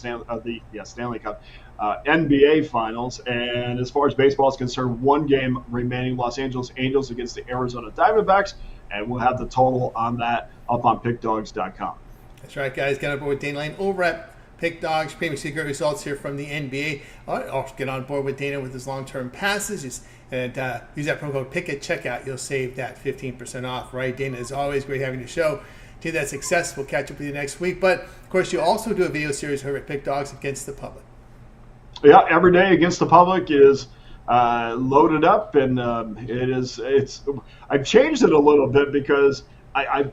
Stanley Cup NBA Finals. And as far as baseball is concerned, 1 game remaining: Los Angeles Angels against the Arizona Diamondbacks, and we'll have the total on that up on PickDogs.com. That's right, guys. Get on board with Dana Lane over at Pick Dogs. Premium secret results here from the NBA. All right, I'll get on board with Dana with his long-term passes. And use that promo code PICK at checkout. You'll save that 15% off, right? Dana, is always great having your show. To that success, we'll catch up with you next week. But, of course, you also do a video series over at Pick Dogs against the public. Yeah, every day against the public is loaded up, and I've changed it a little bit because I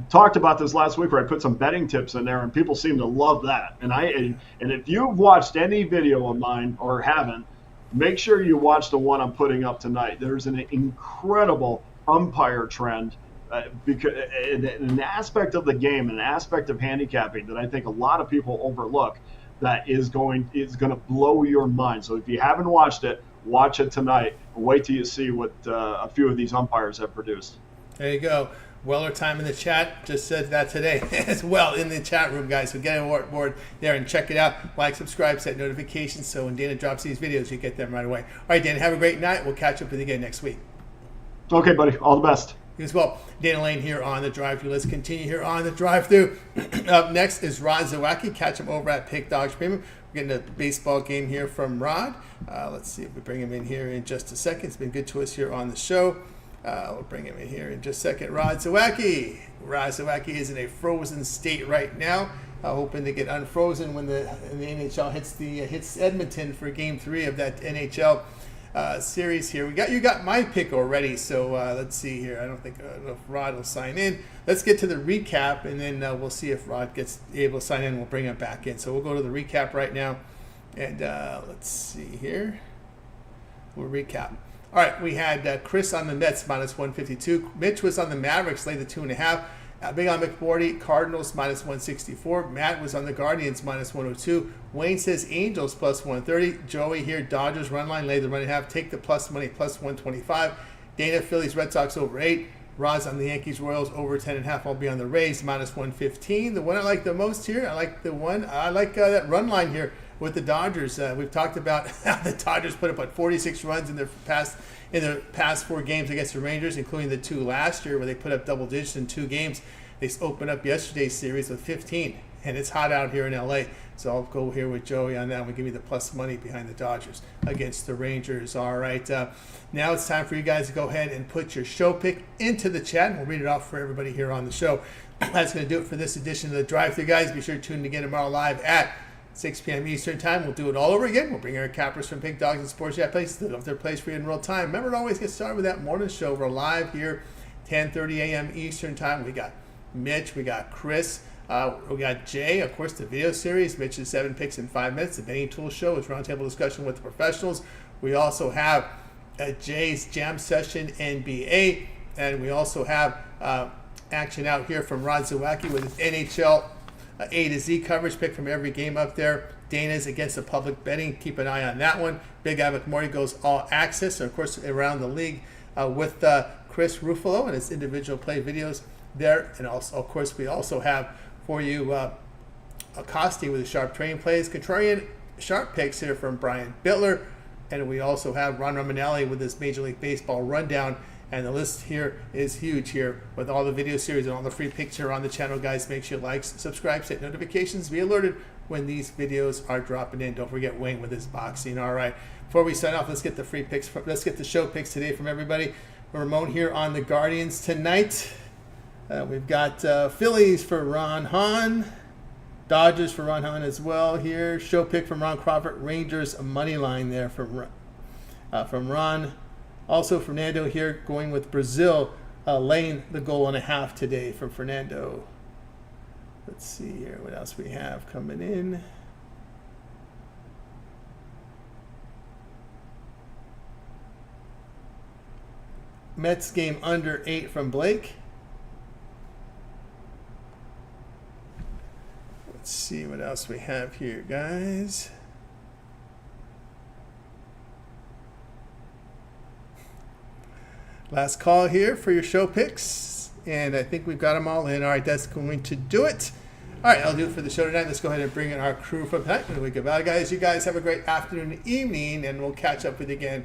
talked about this last week where I put some betting tips in there, and people seem to love that. And if you've watched any video of mine or haven't, make sure you watch the one I'm putting up tonight. There's an incredible umpire trend, because an aspect of the game, an aspect of handicapping that I think a lot of people overlook, that is going to blow your mind. So if you haven't watched it, watch it tonight. And wait till you see what a few of these umpires have produced. There you go. Weller Time in the chat just said that today as well in the chat room, guys. So get on board there and check it out. Like, subscribe, set notifications so when Dana drops these videos, you get them right away. All right, Dana, have a great night. We'll catch up with you again next week. Okay, buddy. All the best. You as well. Dana Lane here on the drive-thru. Let's continue here on the drive-thru. Up next is Rod Zawacki. Catch him over at Pick Dogs Premium. We're getting a baseball game here from Rod. Let's see if we bring him in here in just a second. It's been good to us here on the show. We'll bring him in here in just a second. Rod Zawacki. Rod Zawacki is in a frozen state right now, hoping to get unfrozen when the NHL hits Edmonton for Game 3 of that NHL series here. You got my pick already, so let's see here. I don't know if Rod will sign in. Let's get to the recap, and then we'll see if Rod gets able to sign in. We'll bring him back in. So we'll go to the recap right now, and let's see here. We'll recap. All right, we had Chris on the Mets minus 152. Mitch was on the Mavericks, laid the 2.5. Big on McBordy, Cardinals minus 164. Matt was on the Guardians minus 102. Wayne says Angels plus 130. Joey here, Dodgers run line, lay the run and a half. Take the plus money plus 125. Dana, Phillies, Red Sox over 8. Rod's on the Yankees, Royals over 10.5. I'll be on the Rays minus 115. The one I like the most here, I like that run line here with the Dodgers. We've talked about how the Dodgers put up 46 runs in their past 4 games against the Rangers, including the 2 last year where they put up double digits in 2 games. They opened up yesterday's series with 15, and it's hot out here in LA. So I'll go here with Joey on that. We'll give you the plus money behind the Dodgers against the Rangers. All right, now it's time for you guys to go ahead and put your show pick into the chat, and we'll read it off for everybody here on the show. That's going to do it for this edition of the Drive-Thru, guys. Be sure to tune in again tomorrow live at 6 p.m. Eastern Time. We'll do it all over again. We'll bring our cappers from Pink Dogs and Sports Chat Places to their place for you in real time. Remember to always get started with that morning show. We're live here 10:30 a.m. Eastern Time. We got Mitch. We got Chris. We got Jay. Of course, the video series. Mitch's 7 picks in 5 minutes. The Betting Tool Show is roundtable discussion with the professionals. We also have Jay's Jam Session NBA. And we also have action out here from Ron Zawacki with his NHL A to Z coverage pick from every game up there. Dana's against the public betting. Keep an eye on that one. Big Guy McMorty goes all access. And of course, around the league with Chris Ruffolo and his individual play videos there. And also, of course, we also have for you Acosti with the sharp trading plays. Contrarian sharp picks here from Brian Bittler. And we also have Ron Romanelli with his Major League Baseball rundown. And the list here is huge here with all the video series and all the free picks here on the channel, guys. Make sure you like, subscribe, set notifications, be alerted when these videos are dropping in. Don't forget Wayne with his boxing. All right. Before we sign off, let's get the free picks. Let's get the show picks today from everybody. Ramon here on the Guardians tonight. We've got Phillies for Ron Hahn. Dodgers for Ron Hahn as well here. Show pick from Ron Crawford. Rangers money line there from Ron. Also, Fernando here going with Brazil, laying the goal and a half today from Fernando. Let's see here what else we have coming in. Mets game under 8 from Blake. Let's see what else we have here, guys. Last call here for your show picks, and I think we've got them all in. All right, that's going to do it. All right, I'll do it for the show tonight. Let's go ahead and bring in our crew from tonight. Goodbye, guys. You guys have a great afternoon and evening, and we'll catch up with you again